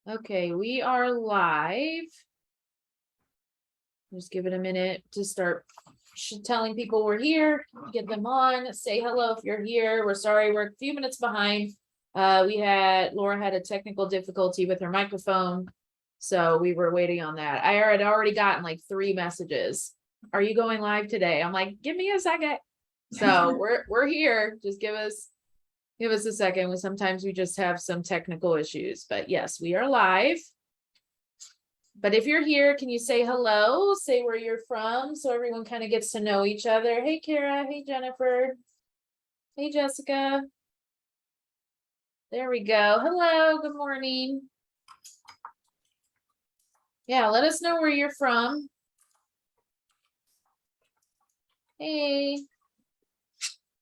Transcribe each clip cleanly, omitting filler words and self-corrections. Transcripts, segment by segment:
Okay, we are live. Just give it a minute to start telling people we're here, get them on, say hello if you're here. We're sorry, we're a few minutes behind. Laura had a technical difficulty with her microphone, so we were waiting on that. I had already gotten like 3 messages. Are you going live today? I'm like, give me a second. So we're here. Just give us a second. Sometimes we just have some technical issues, but yes, we are live. But if you're here, can you say hello? Say where you're from so everyone kind of gets to know each other. Hey, Kara. Hey, Jennifer. Hey, Jessica. There we go. Hello. Good morning. Yeah, let us know where you're from. Hey.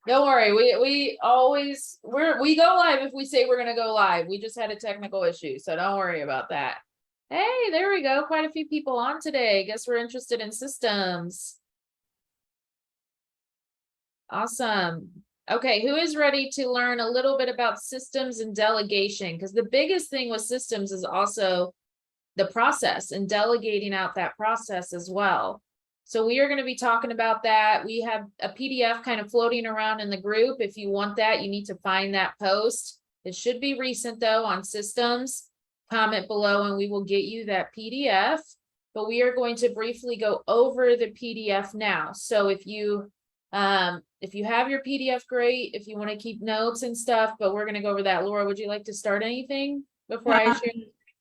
Don't worry. We go live if we say we're going to go live. We just had a technical issue, so don't worry about that. Hey, there we go. Quite a few people on today. Guess we're interested in systems. Awesome. Okay, who is ready to learn a little bit about systems and delegation? Because the biggest thing with systems is also the process and delegating out that process as well. So we are going to be talking about that. We have a PDF kind of floating around in the group. If you want that, you need to find that post. It should be recent though on systems. Comment below and we will get you that PDF. But we are going to briefly go over the PDF now. So if you have your PDF, great. If you want to keep notes and stuff, but we're going to go over that. Laura, would you like to start anything before I share?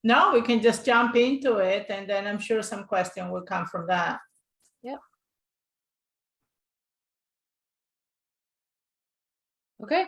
No, we can just jump into it, and then I'm sure some question will come from that. Yep. Okay.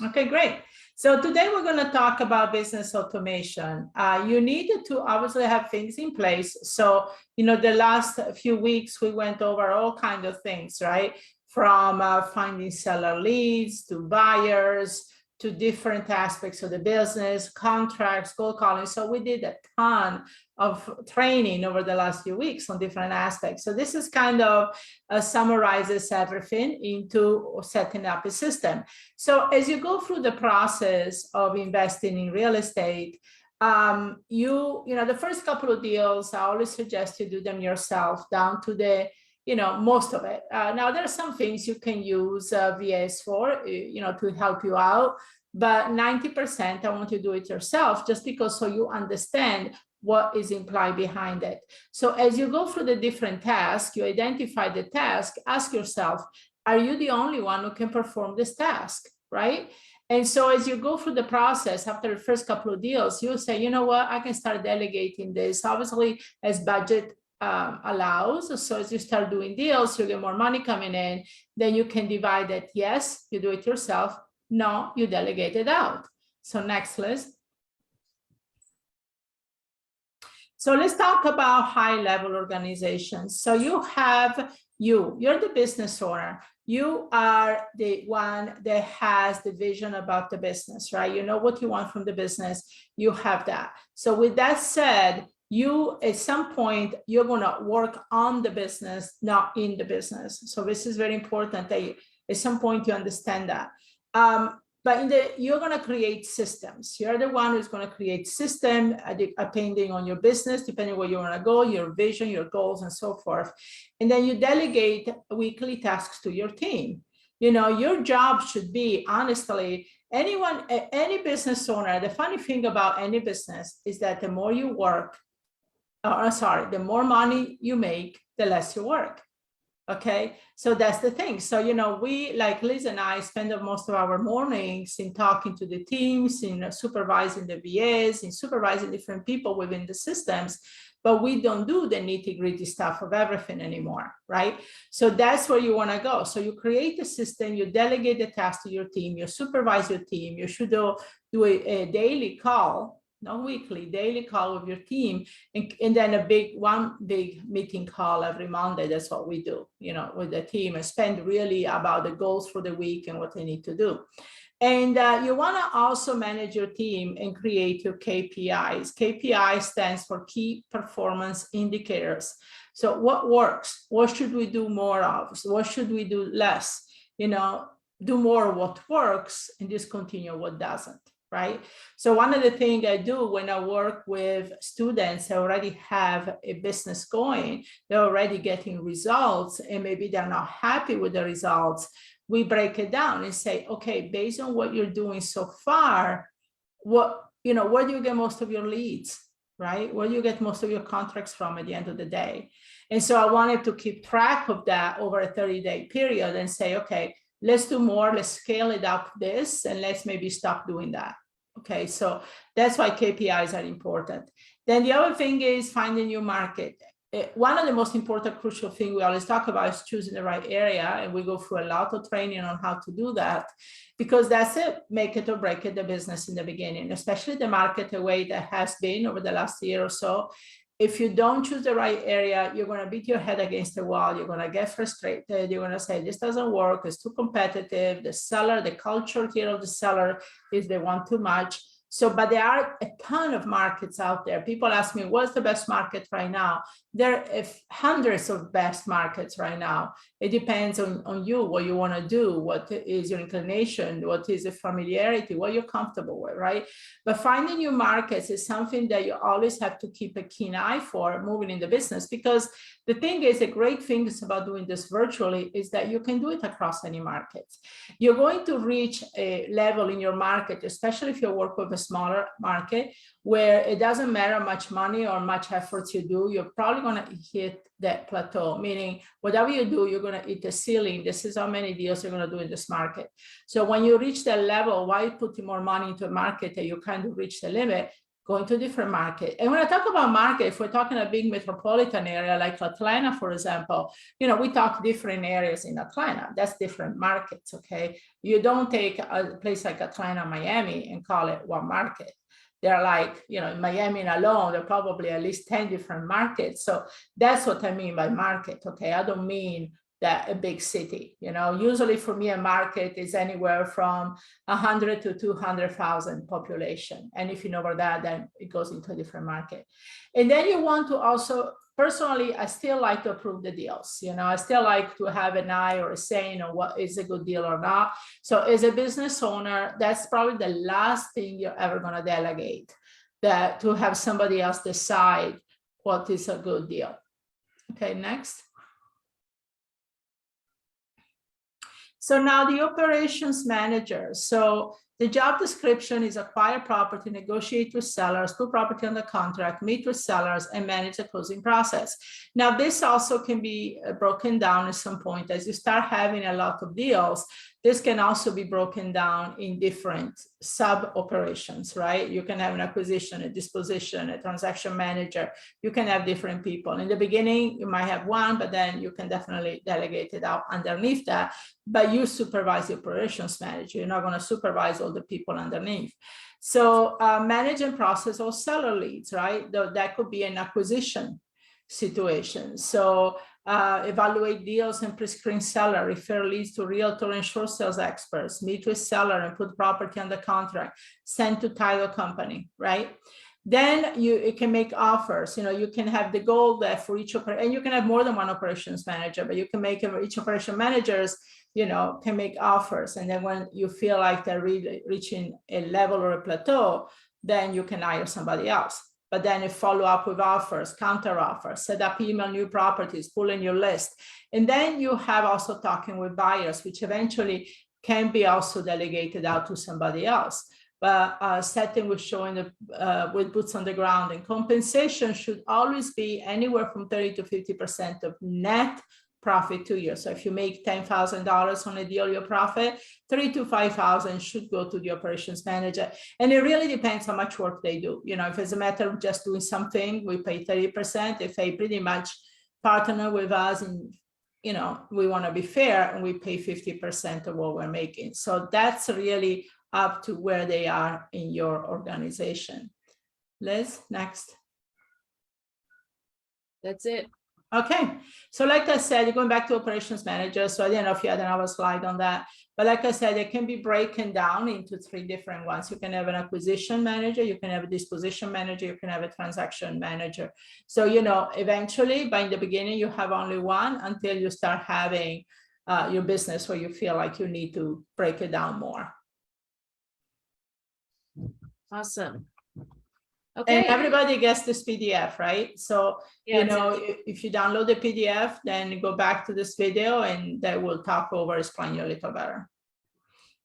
Okay, great. So today we're going to talk about business automation. You need to obviously have things in place. So, the last few weeks we went over all kinds of things, right? From finding seller leads to buyers, to different aspects of the business, contracts, cold calling. So we did a ton of training over the last few weeks on different aspects. So this is kind of summarizes everything into setting up a system. So as you go through the process of investing in real estate, the first couple of deals, I always suggest you do them yourself down to the most of it. Now, there are some things you can use VAs for, to help you out, but 90% I want you to do it yourself just because so you understand what is implied behind it. So as you go through the different tasks, you identify the task, ask yourself, are you the only one who can perform this task, right? And so as you go through the process, after the first couple of deals, you'll say, you know what, I can start delegating this, obviously as budget allows. So as you start doing deals, you get more money coming in, then you can divide it. Yes, you do it yourself. No, you delegate it out. So next list. So let's talk about high-level organizations. So you're the business owner. You are the one that has the vision about the business, right? You know what you want from the business. You have that. So with that said, you at some point you're going to work on the business, not in the business. So this is very important that at some point you understand that. But you're going to create systems. You're the one who's going to create system depending on your business, depending where you want to go, your vision, your goals, and so forth. And then you delegate weekly tasks to your team. Your job should be, honestly, any business owner. The funny thing about any business is that the more you work, the more money you make, the less you work. Okay, so that's the thing. So, we, like Liz and I, spend most of our mornings in talking to the teams, in supervising the VAs, in supervising different people within the systems, but we don't do the nitty-gritty stuff of everything anymore, right? So that's where you want to go. So you create a system, you delegate the task to your team, you supervise your team, you should do a daily call, not weekly, daily call with your team, and then one big meeting call every Monday. That's what we do, with the team, and spend really about the goals for the week and what they need to do. And you want to also manage your team and create your KPIs. KPI stands for key performance indicators. So what works? What should we do more of? So what should we do less? Do more what works and discontinue what doesn't. right? So one of the things I do when I work with students that already have a business going, they're already getting results, and maybe they're not happy with the results. We break it down and say, okay, based on what you're doing so far, where do you get most of your leads, right? Where do you get most of your contracts from at the end of the day? And so I wanted to keep track of that over a 30-day period and say, okay, let's do more, let's scale it up this, and let's maybe stop doing that. Okay, so that's why KPIs are important. Then the other thing is finding new market. One of the most important, crucial thing we always talk about is choosing the right area, and we go through a lot of training on how to do that, because that's it, make it or break it, the business in the beginning, especially the market the way that has been over the last year or so. If you don't choose the right area, you're going to beat your head against the wall. You're going to get frustrated. You're going to say, this doesn't work. It's too competitive. The seller, the culture here of the seller is they want too much. So, but there are a ton of markets out there. People ask me, what's the best market right now? There are hundreds of best markets right now. It depends on you, what you want to do, what is your inclination, what is the familiarity, what you're comfortable with, right? But finding new markets is something that you always have to keep a keen eye for moving in the business, because the thing is, the great thing is about doing this virtually is that you can do it across any market. You're going to reach a level in your market, especially if you work with a smaller market, where it doesn't matter much money or much effort you do, you're probably going to hit that plateau, meaning whatever you do, you're going to hit the ceiling. This is how many deals you're going to do in this market. So when you reach that level, why putting more money into a market that you kind of reach the limit, going to a different market. And when I talk about market, if we're talking a big metropolitan area like Atlanta, for example, we talk different areas in Atlanta. That's different markets, okay? You don't take a place like Atlanta, Miami, and call it one market. They're like, in Miami alone, there are probably at least 10 different markets. So that's what I mean by market, okay? I don't mean that a big city, usually for me, a market is anywhere from 100 to 200,000 population. And if you know over that, then it goes into a different market. And then you want to also, personally, I still like to approve the deals. I still like to have an eye or a saying on what is a good deal or not. So as a business owner, that's probably the last thing you're ever going to delegate, that to have somebody else decide what is a good deal. Okay, next. So now the operations manager. So the job description is acquire property, negotiate with sellers, put property under contract, meet with sellers, and manage the closing process. Now, this also can be broken down at some point. As you start having a lot of deals, this can also be broken down in different sub-operations, right? You can have an acquisition, a disposition, a transaction manager. You can have different people. In the beginning, you might have one, but then you can definitely delegate it out underneath that. But you supervise the operations manager. You're not going to supervise all the people underneath. So manage and process all seller leads, right? That could be an acquisition situation. So evaluate deals and pre-screen seller, refer leads to realtor and short sales experts, meet with seller and put property under contract, send to title company, right? Then it can make offers. You can have the goal that for each operation, and you can have more than one operations manager, but you can make each operation managers, can make offers. And then when you feel like they're reaching a level or a plateau, then you can hire somebody else. But then you follow up with offers, counter offers, set up email new properties, pull in your list. And then you have also talking with buyers, which eventually can be also delegated out to somebody else. But setting with showing with boots on the ground, and compensation should always be anywhere from 30 to 50% of net profit to you. So if you make $10,000 on a deal, your profit, $3,000 to $5,000 should go to the operations manager. And it really depends how much work they do. If it's a matter of just doing something, we pay 30%. If they pretty much partner with us and, we want to be fair, and we pay 50% of what we're making. So that's really up to where they are in your organization. Liz, next. That's it. Okay, so like I said, you're going back to operations manager. So I didn't know if you had another slide on that, but like I said, it can be broken down into 3 different ones. You can have an acquisition manager, you can have a disposition manager, you can have a transaction manager. So, eventually, by in the beginning, you have only one until you start having your business where you feel like you need to break it down more. Awesome. And Okay. everybody gets this PDF, right? So, Yeah, you it's know, if you download the PDF, then go back to this video and that will talk over, explain you a little better.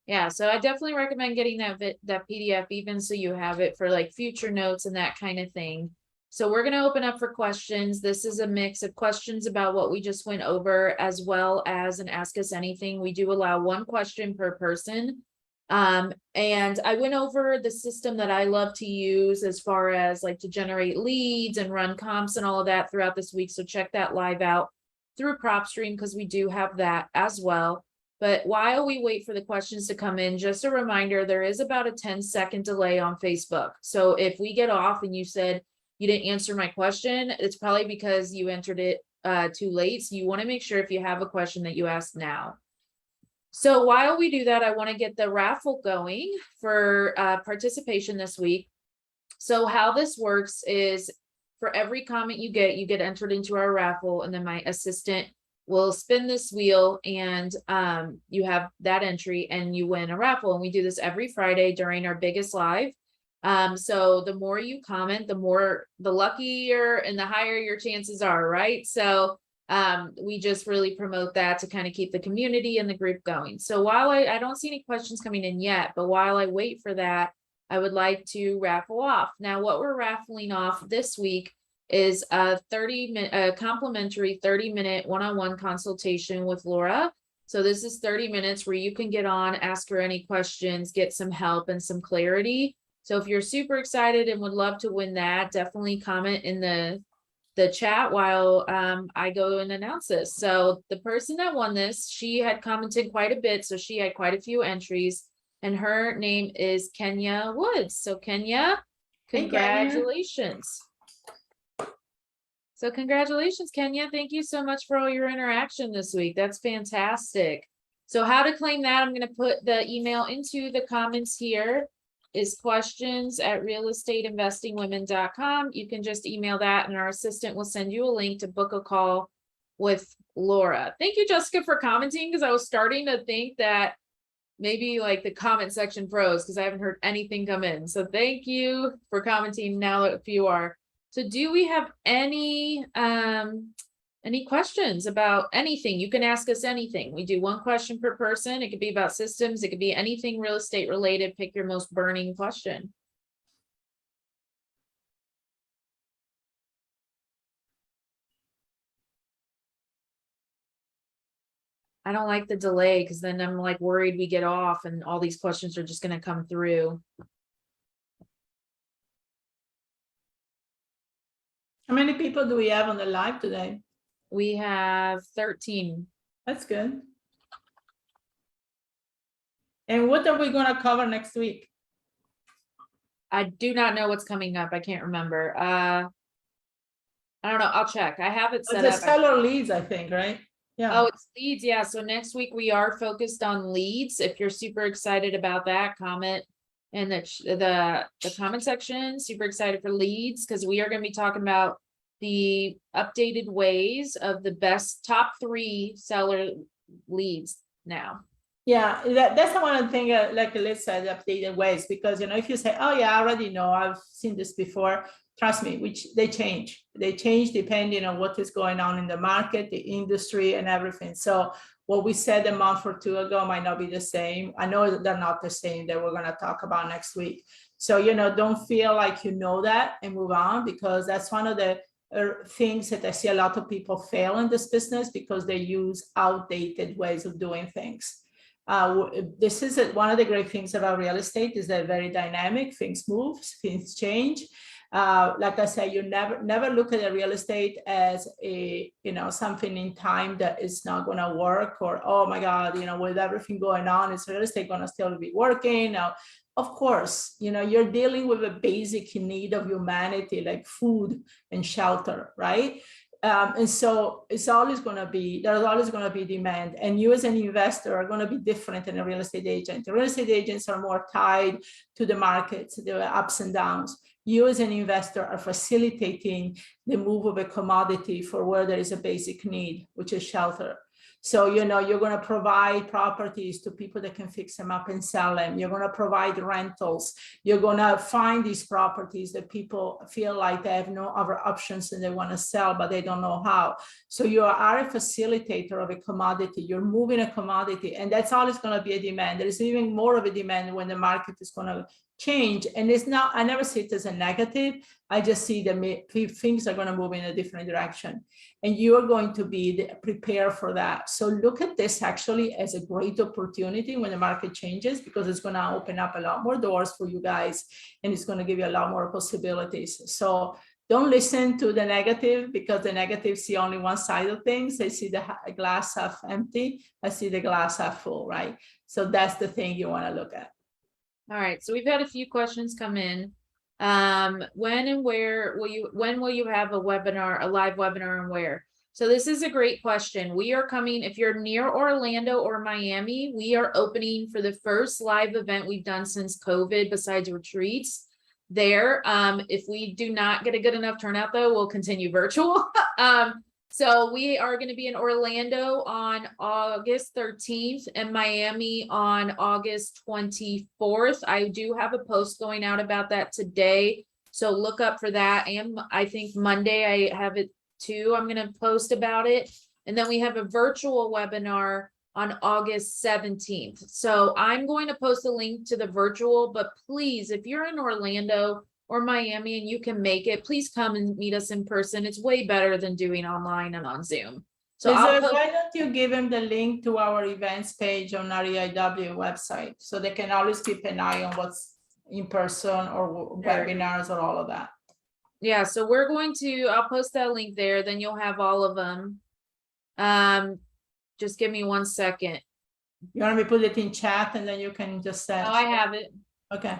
Yeah, so I definitely recommend getting that PDF, even so you have it for like future notes and that kind of thing. So we're going to open up for questions. This is a mix of questions about what we just went over, as well as an Ask Us Anything. We do allow one question per person. And I went over the system that I love to use as far as like to generate leads and run comps and all of that throughout this week. So check that live out through PropStream, because we do have that as well. But while we wait for the questions to come in, just a reminder, there is about a 10-second delay on Facebook. So if we get off and you said you didn't answer my question, it's probably because you entered it too late. So you want to make sure if you have a question that you ask now. So while we do that, I want to get the raffle going for participation this week. So how this works is for every comment you get entered into our raffle, and then my assistant will spin this wheel and you have that entry and you win a raffle. And we do this every Friday during our biggest live. So the more you comment, the luckier and the higher your chances are, right? So we just really promote that to kind of keep the community and the group going. So while I don't see any questions coming in yet, but while I wait for that, I would like to raffle off. Now, what we're raffling off this week is a complimentary 30-minute one-on-one consultation with Laura. So this is 30 minutes where you can get on, ask her any questions, get some help and some clarity. So if you're super excited and would love to win that, definitely comment in the chat while I go and announce this. So the person that won this, she had commented quite a bit, so she had quite a few entries, and her name is Kenya Woods. So Kenya, congratulations. So congratulations, Kenya. Thank you so much for all your interaction this week. That's fantastic. So how to claim that, I'm going to put the email into the comments here. Is questions@realestateinvestingwomen.com. You can just email that and our assistant will send you a link to book a call with Laura. Thank you, Jessica, for commenting, because I was starting to think that maybe like the comment section froze because I haven't heard anything come in. So thank you for commenting now if you are. So do we have any questions about anything? You can ask us anything. We do one question per person. It could be about systems. It could be anything real estate related. Pick your most burning question. I don't like the delay because then I'm like worried we get off and all these questions are just going to come through. How many people do we have on the live today? We have 13. That's good. And what are we going to cover next week? I do not know what's coming up. I can't remember. I don't know. I'll check. I have it set It's up. seller leads, I think, right? Yeah. Oh, it's leads. Yeah. So next week we are focused on leads. If you're super excited about that, comment in the comment section. Super excited for leads, because we are going to be talking about the updated ways of the best top 3 seller leads now. Yeah, that's one of the things, like Liz said, updated ways, because, you know, if you say, oh yeah, I already know, I've seen this before, trust me, which they change depending on what is going on in the market, the industry and everything. So what we said a month or 2 ago might not be the same. I know they're not the same that we're going to talk about next week. So, you know, don't feel like you know that and move on, because that's one of the things that I see a lot of people fail in this business, because they use outdated ways of doing things. This is one of the great things about real estate, is that very dynamic. Things move, things change. Like I said, you never look at a real estate as a, you know, something in time that is not going to work, or, oh my God, you know, with everything going on, is real estate going to still be working? Now, of course, you know, you're dealing with a basic need of humanity, like food and shelter, right? And so it's always going to be, there's always going to be demand. And you as an investor are going to be different than a real estate agent. The real estate agents are more tied to the markets, the ups and downs. You as an investor are facilitating the move of a commodity for where there is a basic need, which is shelter. So, you're going to provide properties to people that can fix them up and sell them. You're going to provide rentals. You're going to find these properties that people feel like they have no other options and they want to sell, but they don't know how. So you are a facilitator of a commodity. You're moving a commodity, and that's always going to be a demand. There is even more of a demand when the market is going to change. And it's not, I never see it as a negative. I just see that things are going to move in a different direction, and you are going to be prepared for that. So look at this actually as a great opportunity when the market changes, because it's going to open up a lot more doors for you guys, and it's going to give you a lot more possibilities. So don't listen to the negative, because the negative see only one side of things. They see the glass half empty. I see the glass half full, right? So that's the thing you want to look at. All right, so we've had a few questions come in. When and where when will you have a webinar, a live webinar, and where? So this is a great question. We are coming, if you're near Orlando or Miami, we are opening for the first live event we've done since COVID, besides retreats there. If we do not get a good enough turnout though, we'll continue virtual. So we are going to be in Orlando on August 13th and Miami on August 24th. I do have a post going out about that today, so look up for that. And I think Monday I have it too. I'm going to post about it. And then we have a virtual webinar on August 17th. So I'm going to post a link to the virtual, but please, if you're in Orlando or Miami and you can make it, please come and meet us in person. It's way better than doing online and on Zoom. So why don't you give them the link to our events page on our EIW website, so they can always keep an eye on what's in person or webinars or all of that. Yeah, so we're going to, I'll post that link there, then you'll have all of them. Just give me 1 second. You want me to put it in chat and then you can just say. Oh, I have it. Okay.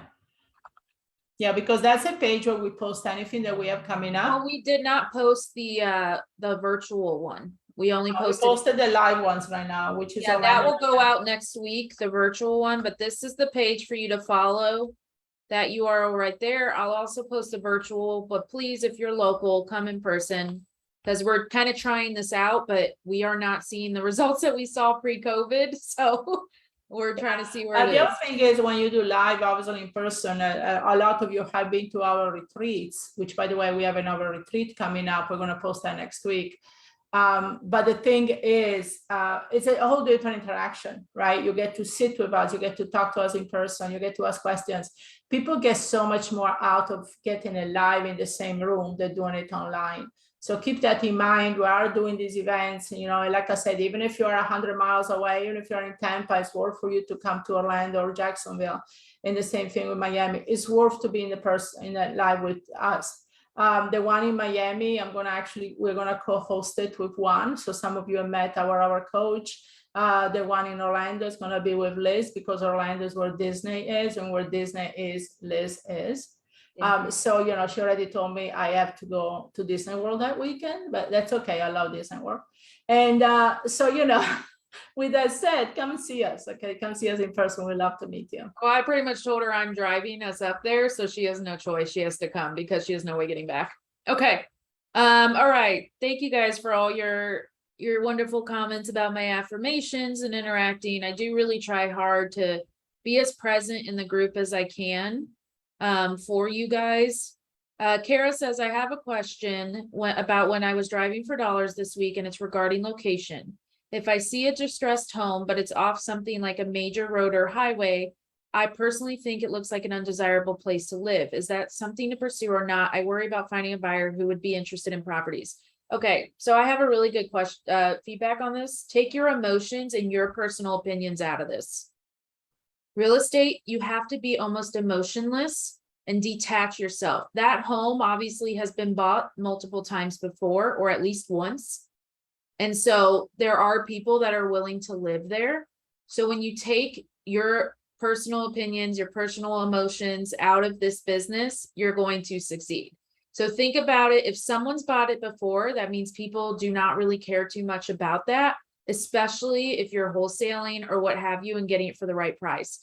Yeah, because that's a page where we post anything that we have coming up. Oh, we did not post the virtual one. We only posted the live ones right now, which is, yeah, that will go out next week, the virtual one, but this is the page for you to follow. That URL right there. I'll also post a virtual, but please, if you're local, come in person, because we're kind of trying this out, but we are not seeing the results that we saw pre-COVID. So we're trying to see where it is. The other thing is, when you do live, obviously in person, a lot of you have been to our retreats, which, by the way, we have another retreat coming up. We're going to post that next week. But the thing is, it's a whole different interaction, right? You get to sit with us, you get to talk to us in person, you get to ask questions. People get so much more out of getting it live in the same room than doing it online. So keep that in mind. We are doing these events, you know, like I said, even if you're 100 miles away, even if you're in Tampa, it's worth for you to come to Orlando or Jacksonville. And the same thing with Miami. It's worth to be in the live with us. The one in Miami, we're gonna co-host it with Juan. So some of you have met our coach. The one in Orlando is gonna be with Liz, because Orlando is where Disney is, and where Disney is, Liz is. So, you know, she already told me I have to go to Disney World that weekend, but that's okay. I love Disney World. And so, you know, with that said, come and see us. Okay, come see us in person. We'd love to meet you. Well, I pretty much told her I'm driving us up there, so she has no choice. She has to come because she has no way getting back. Okay. All right. Thank you guys for all your wonderful comments about my affirmations and interacting. I do really try hard to be as present in the group as I can for you guys. Kara says, I have a question about when I was driving for dollars this week, and it's regarding location. If I see a distressed home, but it's off something like a major road or highway, I personally think it looks like an undesirable place to live. Is that something to pursue or not? I worry about finding a buyer who would be interested in properties. Okay, so I have a really good question, feedback on this. Take your emotions and your personal opinions out of this. Real estate, you have to be almost emotionless and detach yourself. That home obviously has been bought multiple times before, or at least once. And so there are people that are willing to live there. So when you take your personal opinions, your personal emotions out of this business, you're going to succeed. So think about it. If someone's bought it before, that means people do not really care too much about that, especially if you're wholesaling or what have you and getting it for the right price.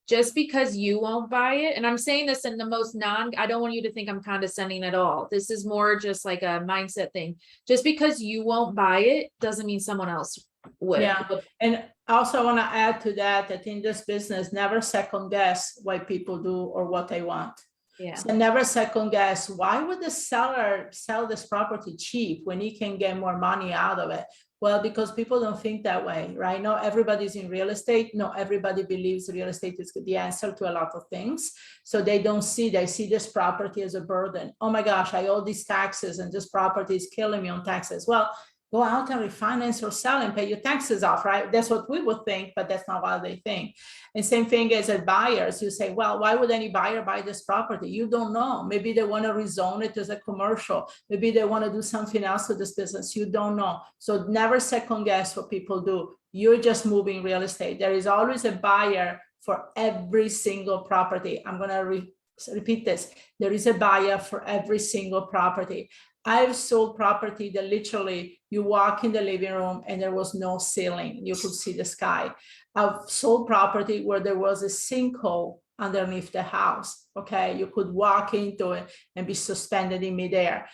Just because you won't buy it, and I'm saying this in the most I don't want you to think I'm condescending at all. This is more just like a mindset thing. Just because you won't buy it doesn't mean someone else Yeah, and also I want to add to that, that in this business, never second guess what people do or what they want. Yeah. So never second guess, why would the seller sell this property cheap when he can get more money out of it? Well, because people don't think that way, right? Not everybody's in real estate. Not everybody believes real estate is the answer to a lot of things. So they see this property as a burden. Oh my gosh, I owe these taxes and this property is killing me on taxes. Well, go out and refinance or sell and pay your taxes off, right? That's what we would think, but that's not what they think. And same thing as buyers. You say, well, why would any buyer buy this property? You don't know. Maybe they want to rezone it as a commercial. Maybe they want to do something else with this business. You don't know. So never second guess what people do. You're just moving real estate. There is always a buyer for every single property. I'm going to repeat this. There is a buyer for every single property. I've sold property that literally you walk in the living room and there was no ceiling. You could see the sky. I've sold property where there was a sinkhole underneath the house. Okay, you could walk into it and be suspended in midair.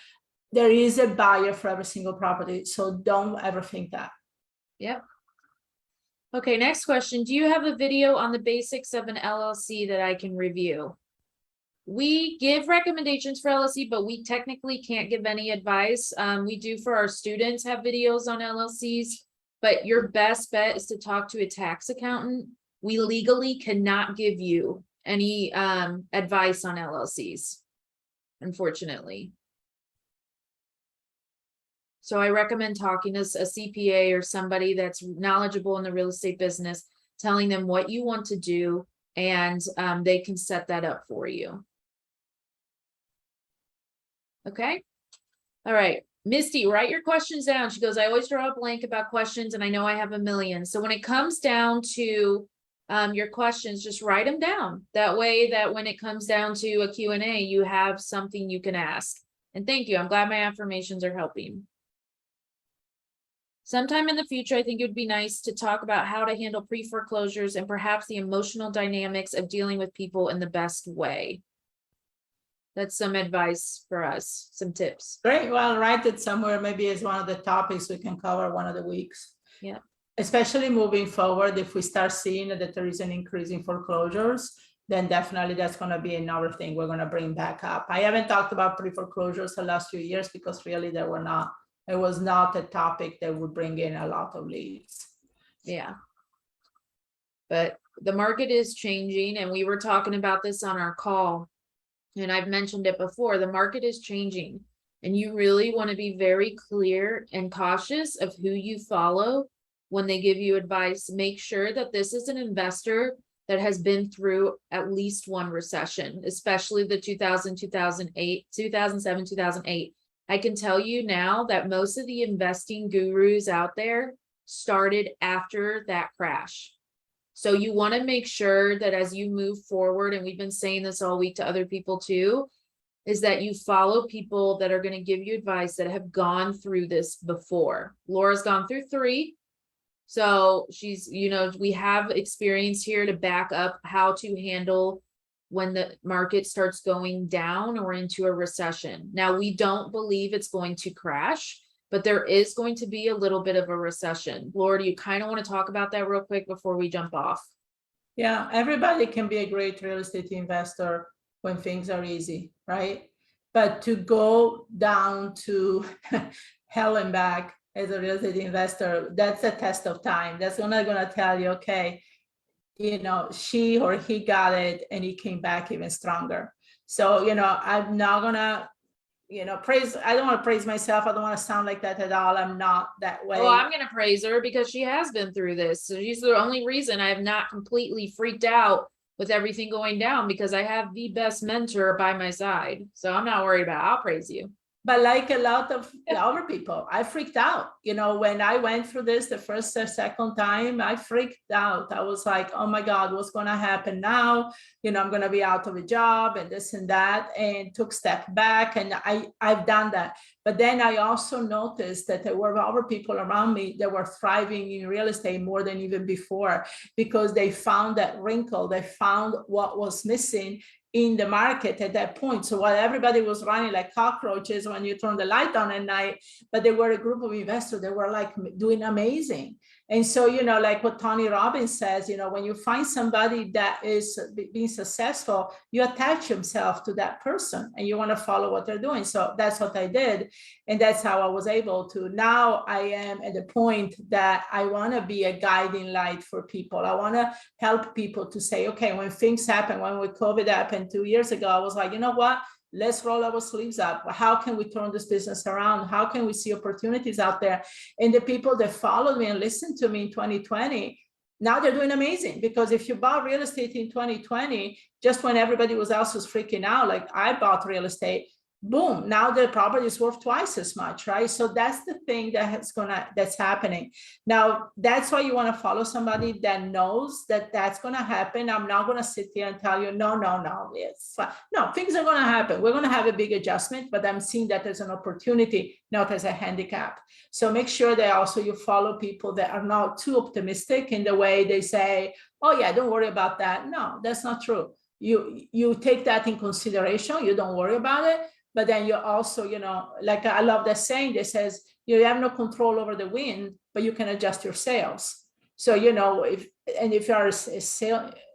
There is a buyer for every single property. So don't ever think that. Yep. Okay, next question. Do you have a video on the basics of an LLC that I can review? We give recommendations for LLC, but we technically can't give any advice. We do for our students have videos on LLCs, but your best bet is to talk to a tax accountant. We legally cannot give you any advice on LLCs, unfortunately. So I recommend talking to a CPA or somebody that's knowledgeable in the real estate business, telling them what you want to do, and they can set that up for you. Okay. All right. Misty, write your questions down. She goes, I always draw a blank about questions and I know I have a million. So when it comes down to your questions, just write them down. That way that when it comes down to a Q&A, you have something you can ask. And thank you. I'm glad my affirmations are helping. Sometime in the future, I think it would be nice to talk about how to handle pre-foreclosures and perhaps the emotional dynamics of dealing with people in the best way. That's some advice for us, some tips. Great. Well, write it somewhere. Maybe as one of the topics we can cover one of the weeks. Yeah. Especially moving forward, if we start seeing that there is an increase in foreclosures, then definitely that's going to be another thing we're going to bring back up. I haven't talked about pre-foreclosures the last few years because really it was not a topic that would bring in a lot of leads. Yeah. But the market is changing, and we were talking about this on our call. And I've mentioned it before, the market is changing and you really want to be very clear and cautious of who you follow when they give you advice. Make sure that this is an investor that has been through at least one recession, especially the 2007, 2008. I can tell you now that most of the investing gurus out there started after that crash. So you want to make sure that as you move forward, and we've been saying this all week to other people too, is that you follow people that are going to give you advice that have gone through this before. Laura's gone through 3. So she's, we have experience here to back up how to handle when the market starts going down or into a recession. Now, we don't believe it's going to crash, but there is going to be a little bit of a recession. Laura, do you kind of want to talk about that real quick before we jump off? Yeah, everybody can be a great real estate investor when things are easy, right? But to go down to hell and back as a real estate investor, that's a test of time. That's not going to tell you, okay, she or he got it and he came back even stronger. So, I'm not going to praise. I don't want to praise myself. I don't want to sound like that at all. I'm not that way. Well, I'm going to praise her because she has been through this. So she's the only reason I have not completely freaked out with everything going down, because I have the best mentor by my side. So I'm not worried about it. I'll praise you. But like a lot of other people, I freaked out. When I went through this the first or second time, I freaked out. I was like, oh my God, what's going to happen now? I'm going to be out of a job and this and that, and took a step back. And I've done that. But then I also noticed that there were other people around me that were thriving in real estate more than even before, because they found that wrinkle. They found what was missing in the market at that point. So while everybody was running like cockroaches when you turn the light on at night, but there were a group of investors that were like doing amazing. And so, like what Tony Robbins says, when you find somebody that is being successful, you attach yourself to that person and you want to follow what they're doing. So that's what I did. And that's how I was able to. Now I am at the point that I want to be a guiding light for people. I want to help people to say, okay, when things happen, when COVID happened 2 years ago, I was like, you know what? Let's roll our sleeves up. How can we turn this business around? How can we see opportunities out there? And the people that followed me and listened to me in 2020, now they're doing amazing. Because if you bought real estate in 2020, just when everybody was else was freaking out, like I bought real estate, boom, now the property is worth twice as much, right? So that's the thing that's happening. Now, that's why you want to follow somebody that knows that that's going to happen. I'm not going to sit here and tell you, no, things are going to happen. We're going to have a big adjustment, but I'm seeing that as an opportunity, not as a handicap. So make sure that also you follow people that are not too optimistic in the way they say, oh yeah, don't worry about that. No, that's not true. You take that in consideration. You don't worry about it. But then you also, like I love that saying that says you have no control over the wind, but you can adjust your sails. So, if you are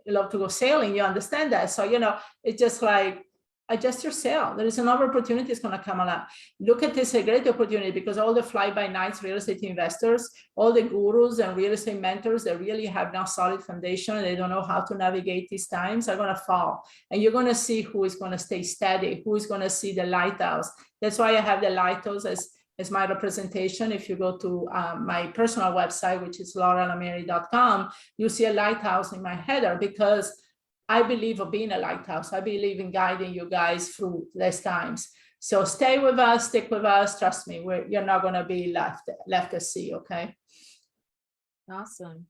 you love to go sailing, you understand that. So, it's just like adjust your sail. There is another opportunity that's going to come along. Look at this as a great opportunity because all the fly-by-nights real estate investors, all the gurus and real estate mentors that really have now solid foundation, they don't know how to navigate these times, are going to fall. And you're going to see who is going to stay steady, who is going to see the lighthouse. That's why I have the lighthouse as my representation. If you go to my personal website, which is lauralameri.com, you see a lighthouse in my header because I believe in being a lighthouse. I believe in guiding you guys through these times. So stay with us, stick with us. Trust me, you're not going to be left at sea. Okay. Awesome.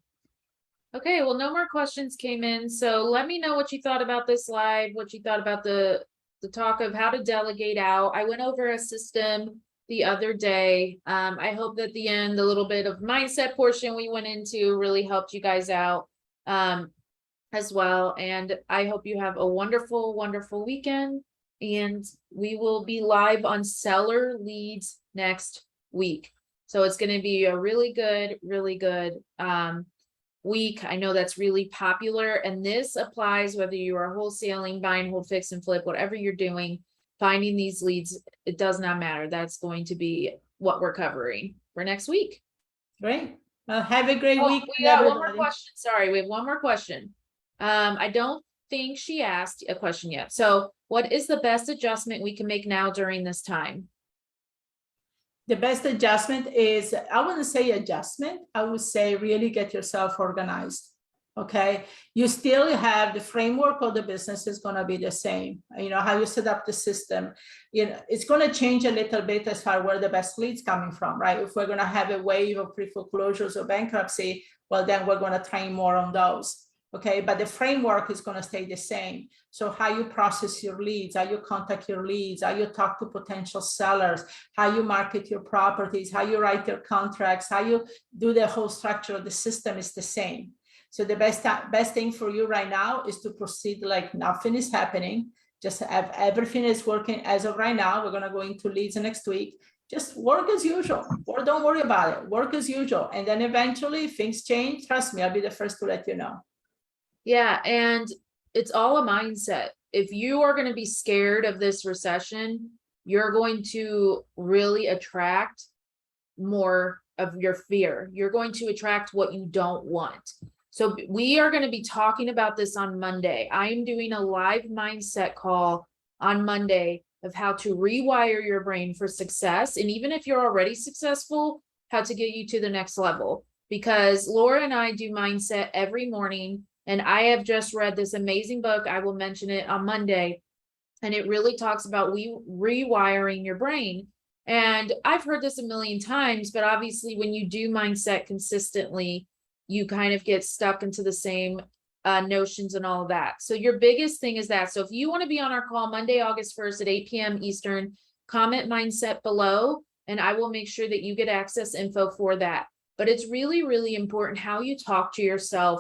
Okay. Well, no more questions came in. So let me know what you thought about this live, what you thought about the talk of how to delegate out. I went over a system the other day. I hope that at the end, the little bit of mindset portion we went into really helped you guys out. As well. And I hope you have a wonderful, wonderful weekend. And we will be live on seller leads next week. So it's going to be a really good week. I know that's really popular. And this applies whether you are wholesaling, buying, hold, fix, and flip, whatever you're doing, finding these leads, it does not matter. That's going to be what we're covering for next week. Great. Well, have a great week. We got one more question. Sorry, we have one more question. I don't think she asked a question yet. So what is the best adjustment we can make now during this time? The best adjustment is, I wouldn't say adjustment. I would say really get yourself organized. Okay. You still have the framework of the business is going to be the same. How you set up the system, it's going to change a little bit as far as where the best leads coming from, right? If we're going to have a wave of pre-foreclosures or bankruptcy, well, then we're going to train more on those. Okay, but the framework is going to stay the same. So how you process your leads, how you contact your leads, how you talk to potential sellers, how you market your properties, how you write your contracts, how you do the whole structure of the system is the same. So the best thing for you right now is to proceed like nothing is happening. Just have everything is working as of right now. We're going to go into leads next week. Just work as usual, or don't worry about it. Work as usual. And then eventually things change. Trust me, I'll be the first to let you know. Yeah, and it's all a mindset. If you are going to be scared of this recession, you're going to really attract more of your fear. You're going to attract what you don't want. So we are going to be talking about this on Monday. I am doing a live mindset call on Monday of how to rewire your brain for success. And even if you're already successful, how to get you to the next level. Because Laura and I do mindset every morning. And I have just read this amazing book. I will mention it on Monday. And it really talks about rewiring your brain. And I've heard this a million times, but obviously when you do mindset consistently, you kind of get stuck into the same notions and all of that. So your biggest thing is that. So if you want to be on our call Monday, August 1st at 8 p.m. Eastern, comment mindset below, and I will make sure that you get access info for that. But it's really, really important how you talk to yourself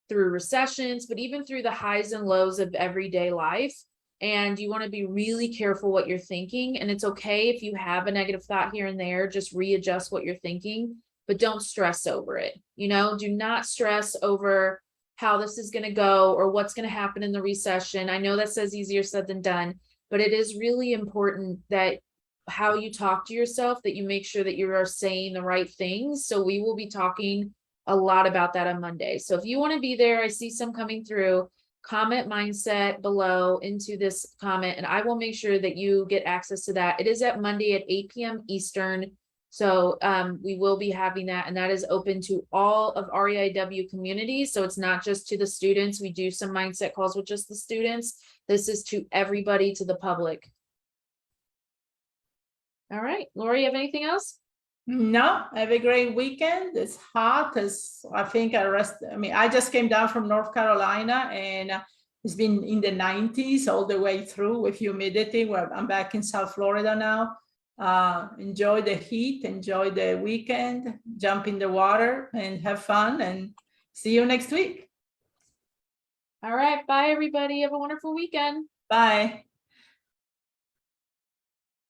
through recessions, but even through the highs and lows of everyday life. And you want to be really careful what you're thinking. And it's okay if you have a negative thought here and there, just readjust what you're thinking. but don't stress over it. You know, do not stress over how this is going to go or what's going to happen in the recession. I know that says easier said than done, but it is really important that how you talk to yourself, that you make sure that you are saying the right things. So we will be talking a lot about that on Monday. So if you want to be there, I see some coming through, comment mindset below into this comment, and I will make sure that you get access to that. It is at Monday at 8 p.m. Eastern. So we will be having that, and that is open to all of REIW communities. So it's not just to the students. We do some mindset calls with just the students. This is to everybody, to the public. All right, Lori, you have anything else? No, have a great weekend. It's hot as I think I just came down from North Carolina, and it's been in the 90s all the way through with humidity. Where I'm back in South Florida now. Enjoy the heat, enjoy the weekend, jump in the water and have fun, and see you next week. All right, bye everybody. Have a wonderful weekend. Bye.